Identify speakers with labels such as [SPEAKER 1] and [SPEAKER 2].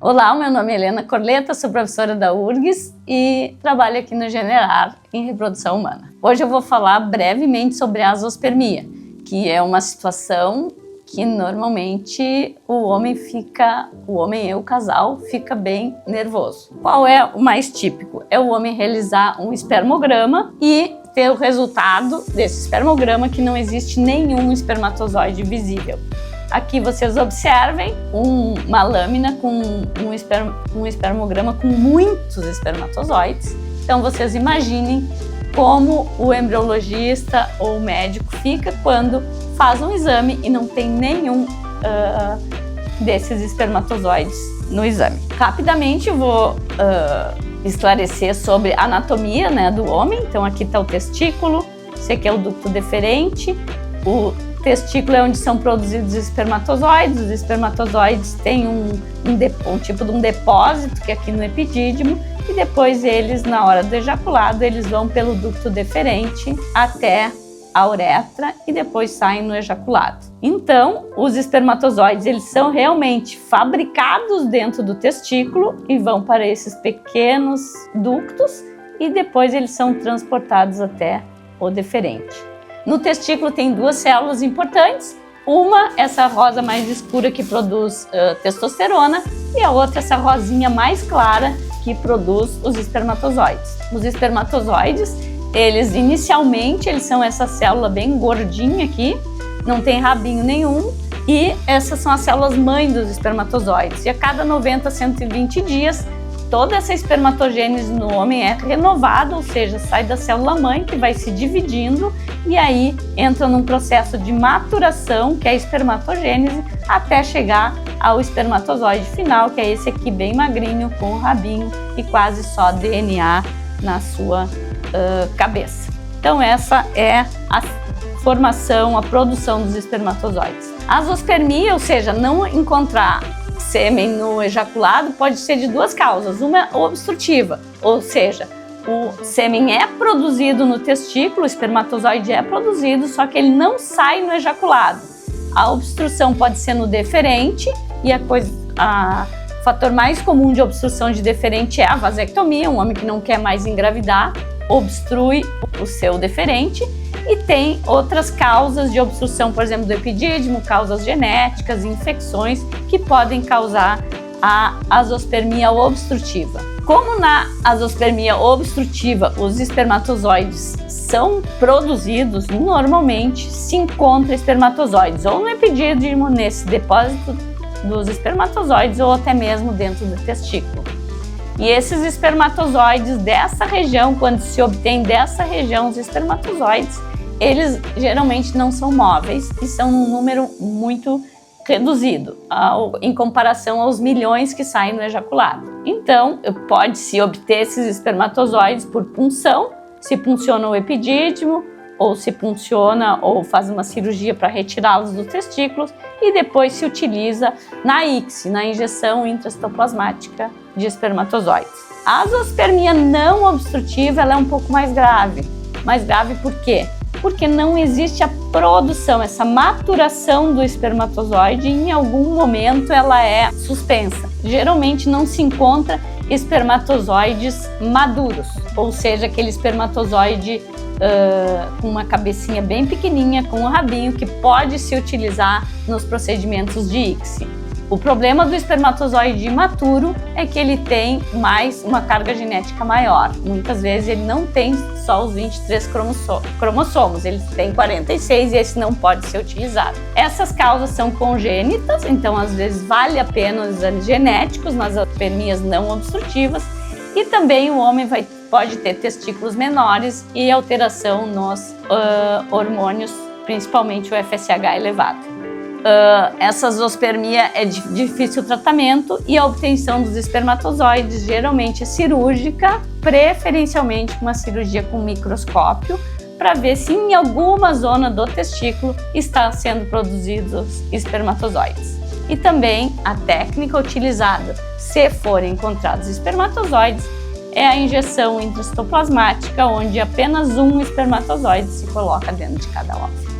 [SPEAKER 1] Olá, meu nome é Helena Corleta, sou professora da URGS e trabalho aqui no Generar em reprodução humana. Hoje eu vou falar brevemente sobre a azospermia, que é uma situação que normalmente o homem e o casal fica bem nervoso. Qual é o mais típico? É o homem realizar um espermograma e ter o resultado desse espermograma que não existe nenhum espermatozoide visível. Aqui vocês observem uma lâmina com um espermograma com muitos espermatozoides. Então vocês imaginem como o embriologista ou o médico fica quando faz um exame e não tem nenhum desses espermatozoides no exame. Rapidamente eu vou esclarecer sobre a anatomia, do homem. Então aqui está o testículo, esse aqui é o ducto deferente. O testículo é onde são produzidos os espermatozoides. Os espermatozoides têm um tipo de um depósito, que é aqui no epidídimo, e depois eles, na hora do ejaculado, eles vão pelo ducto deferente até a uretra e depois saem no ejaculado. Então, os espermatozoides, eles são realmente fabricados dentro do testículo e vão para esses pequenos ductos e depois eles são transportados até o deferente. No testículo tem duas células importantes, uma essa rosa mais escura que produz testosterona e a outra essa rosinha mais clara que produz os espermatozoides. Os espermatozoides, eles inicialmente são essa célula bem gordinha aqui, não tem rabinho nenhum e essas são as células mãe dos espermatozoides. E a cada 90 a 120 dias, toda essa espermatogênese no homem é renovada, ou seja, sai da célula mãe que vai se dividindo e aí entra num processo de maturação, que é a espermatogênese, até chegar ao espermatozoide final, que é esse aqui bem magrinho, com o rabinho e quase só DNA na sua cabeça. Então essa é a formação, a produção dos espermatozoides. A azospermia, ou seja, não encontrar sêmen no ejaculado, pode ser de duas causas. Uma é obstrutiva, ou seja, o sêmen é produzido no testículo, o espermatozoide é produzido, só que ele não sai no ejaculado. A obstrução pode ser no deferente e o fator mais comum de obstrução de deferente é a vasectomia, um homem que não quer mais engravidar, obstrui o seu deferente. E tem outras causas de obstrução, por exemplo, do epidídimo, causas genéticas, infecções que podem causar a azospermia obstrutiva. Como na azospermia obstrutiva os espermatozoides são produzidos, normalmente se encontra espermatozoides ou no epidídimo, nesse depósito dos espermatozoides, ou até mesmo dentro do testículo. E esses espermatozoides dessa região, quando se obtém dessa região os espermatozoides, eles geralmente não são móveis e são num número muito reduzido em comparação aos milhões que saem no ejaculado. Então, pode-se obter esses espermatozoides por punção, se punciona o epidídimo, ou se punciona ou faz uma cirurgia para retirá-los dos testículos e depois se utiliza na ICSI, na injeção intracitoplasmática de espermatozoides. A azospermia não obstrutiva ela é um pouco mais grave. Mais grave por quê? Porque não existe a produção, essa maturação do espermatozoide e em algum momento ela é suspensa. Geralmente não se encontra espermatozoides maduros, ou seja, aquele espermatozoide com uma cabecinha bem pequenininha, com um rabinho que pode se utilizar nos procedimentos de ICSI. O problema do espermatozoide imaturo é que ele tem uma carga genética maior. Muitas vezes ele não tem só os 23 cromossomos, ele tem 46 e esse não pode ser utilizado. Essas causas são congênitas, então às vezes vale a pena os exames genéticos nas azospermias não obstrutivas e também o homem pode ter testículos menores e alteração nos hormônios, principalmente o FSH elevado. Essa azospermia é de difícil tratamento e a obtenção dos espermatozoides geralmente é cirúrgica, preferencialmente uma cirurgia com microscópio, para ver se em alguma zona do testículo está sendo produzidos espermatozoides. E também a técnica utilizada, se forem encontrados espermatozoides, é a injeção intracitoplasmática, onde apenas um espermatozoide se coloca dentro de cada óvulo.